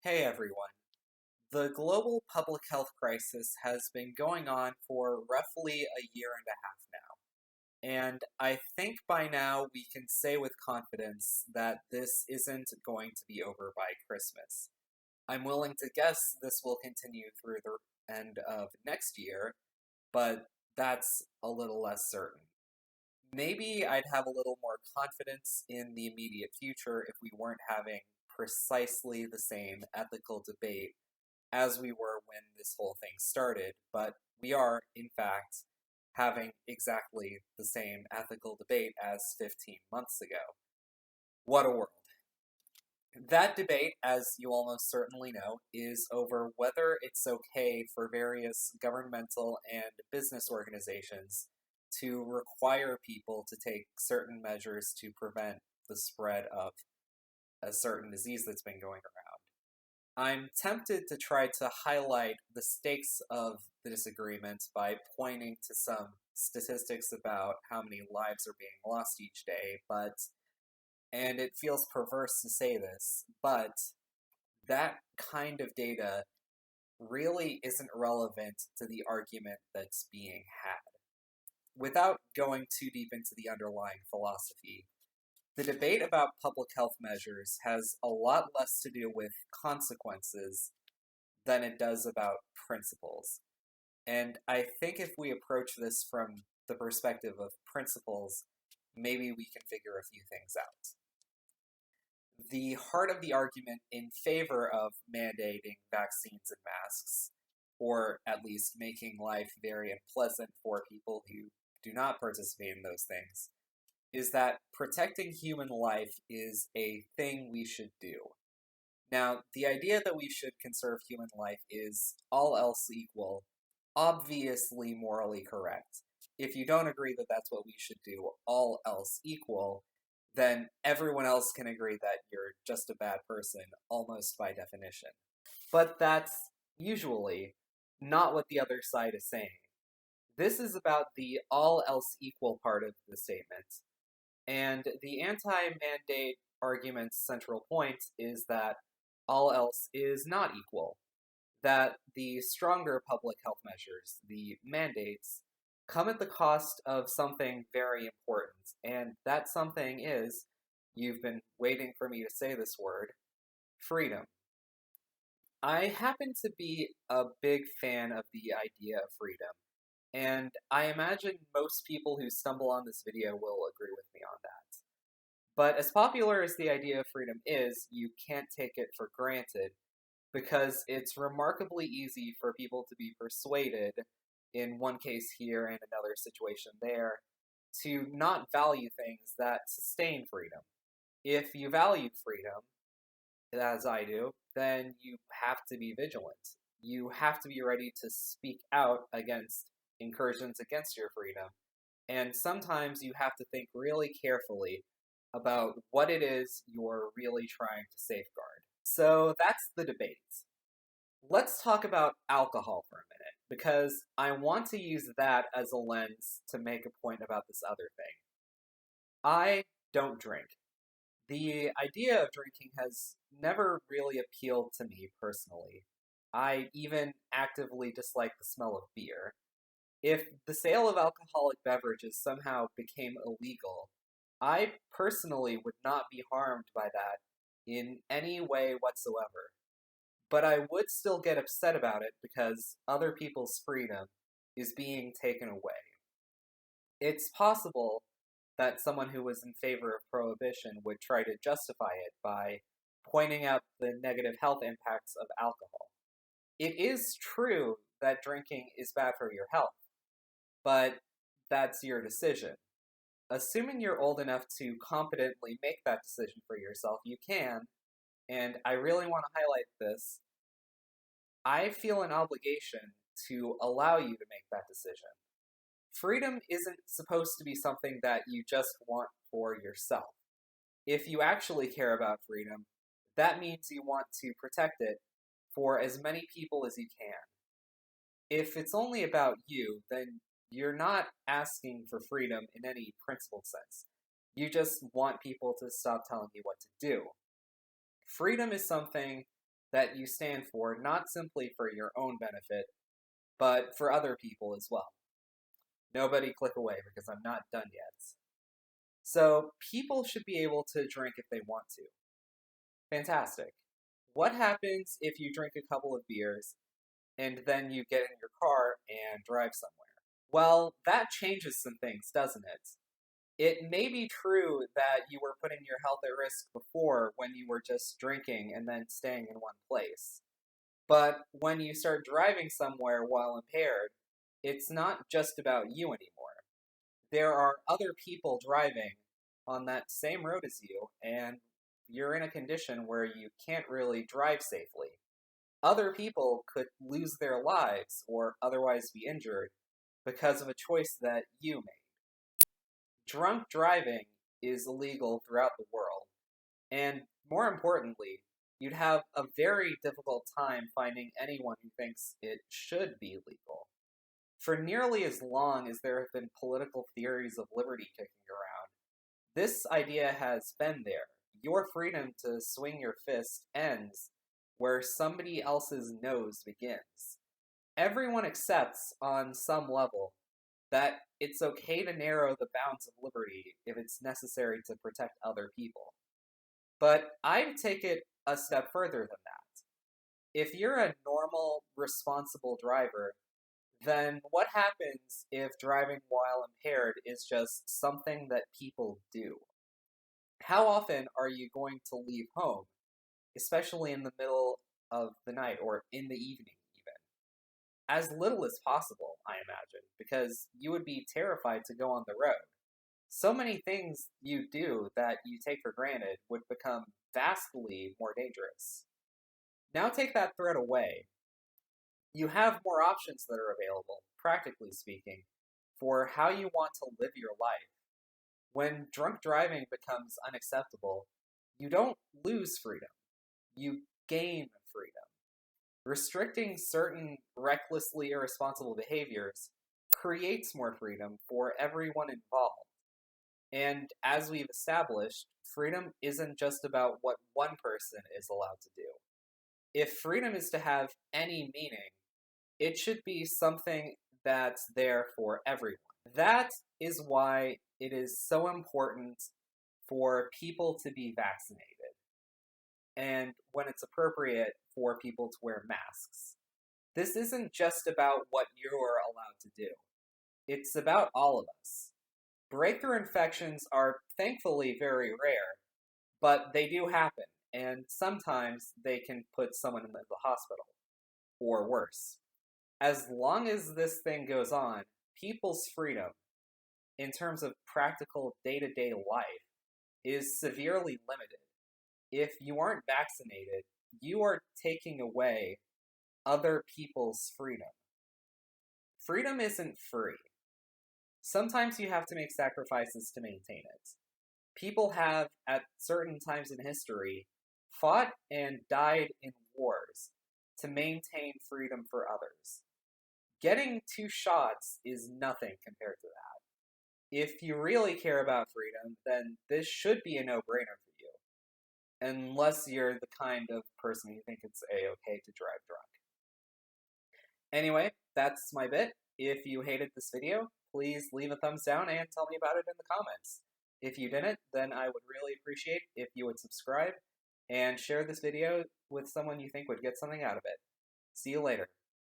Hey everyone. The global public health crisis has been going on for roughly a year and a half now. And I think by now we can say with confidence that this isn't going to be over by Christmas. I'm willing to guess this will continue through the end of next year, but that's a little less certain. Maybe I'd have a little more confidence in the immediate future if we weren't having precisely the same ethical debate as we were when this whole thing started, but we are, in fact, having exactly the same ethical debate as 15 months ago. What a world. That debate, as you almost certainly know, is over whether it's okay for various governmental and business organizations to require people to take certain measures to prevent the spread of a certain disease that's been going around. I'm tempted to try to highlight the stakes of the disagreement by pointing to some statistics about how many lives are being lost each day, and it feels perverse to say this, but that kind of data really isn't relevant to the argument that's being had. Without going too deep into the underlying philosophy, the debate about public health measures has a lot less to do with consequences than it does about principles. And I think if we approach this from the perspective of principles, maybe we can figure a few things out. The heart of the argument in favor of mandating vaccines and masks, or at least making life very unpleasant for people who do not participate in those things, is that protecting human life is a thing we should do. Now, the idea that we should conserve human life is, all else equal, obviously morally correct. If you don't agree that that's what we should do, all else equal, then everyone else can agree that you're just a bad person, almost by definition. But that's usually not what the other side is saying. This is about the all else equal part of the statement, and the anti mandate argument's central point is that all else is not equal, that the stronger public health measures, the mandates, come at the cost of something very important, and that something is, you've been waiting for me to say this word, freedom. I happen to be a big fan of the idea of freedom, and I imagine most people who stumble on this video will agree with me on that. But as popular as the idea of freedom is, you can't take it for granted because it's remarkably easy for people to be persuaded, in one case here and another situation there, to not value things that sustain freedom. If you value freedom, as I do, then you have to be vigilant. You have to be ready to speak out against incursions against your freedom, and sometimes you have to think really carefully about what it is you're really trying to safeguard. So that's the debate. Let's talk about alcohol for a minute, because I want to use that as a lens to make a point about this other thing. I don't drink. The idea of drinking has never really appealed to me personally. I even actively dislike the smell of beer. If the sale of alcoholic beverages somehow became illegal, I personally would not be harmed by that in any way whatsoever. But I would still get upset about it because other people's freedom is being taken away. It's possible that someone who was in favor of prohibition would try to justify it by pointing out the negative health impacts of alcohol. It is true that drinking is bad for your health, but that's your decision. Assuming you're old enough to competently make that decision for yourself, you can, and I really want to highlight this. I feel an obligation to allow you to make that decision. Freedom isn't supposed to be something that you just want for yourself. If you actually care about freedom, that means you want to protect it for as many people as you can. If it's only about you, then you're not asking for freedom in any principled sense. You just want people to stop telling you what to do. Freedom is something that you stand for, not simply for your own benefit, but for other people as well. Nobody click away because I'm not done yet. So, people should be able to drink if they want to. Fantastic. What happens if you drink a couple of beers and then you get in your car and drive somewhere? Well, that changes some things, doesn't it? It may be true that you were putting your health at risk before when you were just drinking and then staying in one place. But when you start driving somewhere while impaired, it's not just about you anymore. There are other people driving on that same road as you, and you're in a condition where you can't really drive safely. Other people could lose their lives or otherwise be injured because of a choice that you made. Drunk driving is illegal throughout the world, and more importantly, you'd have a very difficult time finding anyone who thinks it should be legal. For nearly as long as there have been political theories of liberty kicking around, this idea has been there. Your freedom to swing your fist ends where somebody else's nose begins. Everyone accepts, on some level, that it's okay to narrow the bounds of liberty if it's necessary to protect other people. But I'd take it a step further than that. If you're a normal, responsible driver, then what happens if driving while impaired is just something that people do? How often are you going to leave home, especially in the middle of the night or in the evening even? As little as possible, I imagine, because you would be terrified to go on the road. So many things you do that you take for granted would become vastly more dangerous. Now take that threat away. You have more options that are available, practically speaking, for how you want to live your life. When drunk driving becomes unacceptable, you don't lose freedom, you gain freedom. Restricting certain recklessly irresponsible behaviors creates more freedom for everyone involved. And as we've established, freedom isn't just about what one person is allowed to do. If freedom is to have any meaning, it should be something that's there for everyone. That is why it is so important for people to be vaccinated, and when it's appropriate, for people to wear masks. This isn't just about what you're allowed to do. It's about all of us. Breakthrough infections are thankfully very rare, but they do happen, and sometimes they can put someone in the hospital, or worse. As long as this thing goes on, people's freedom, in terms of practical day-to-day life, is severely limited. If you aren't vaccinated, you are taking away other people's freedom. Freedom isn't free. Sometimes you have to make sacrifices to maintain it. People have, at certain times in history, fought and died in wars to maintain freedom for others. Getting 2 shots is nothing compared to that. If you really care about freedom, then this should be a no-brainer for you. Unless you're the kind of person who thinks it's a-okay to drive drunk. Anyway, that's my bit. If you hated this video, please leave a thumbs down and tell me about it in the comments. If you didn't, then I would really appreciate if you would subscribe and share this video with someone you think would get something out of it. See you later.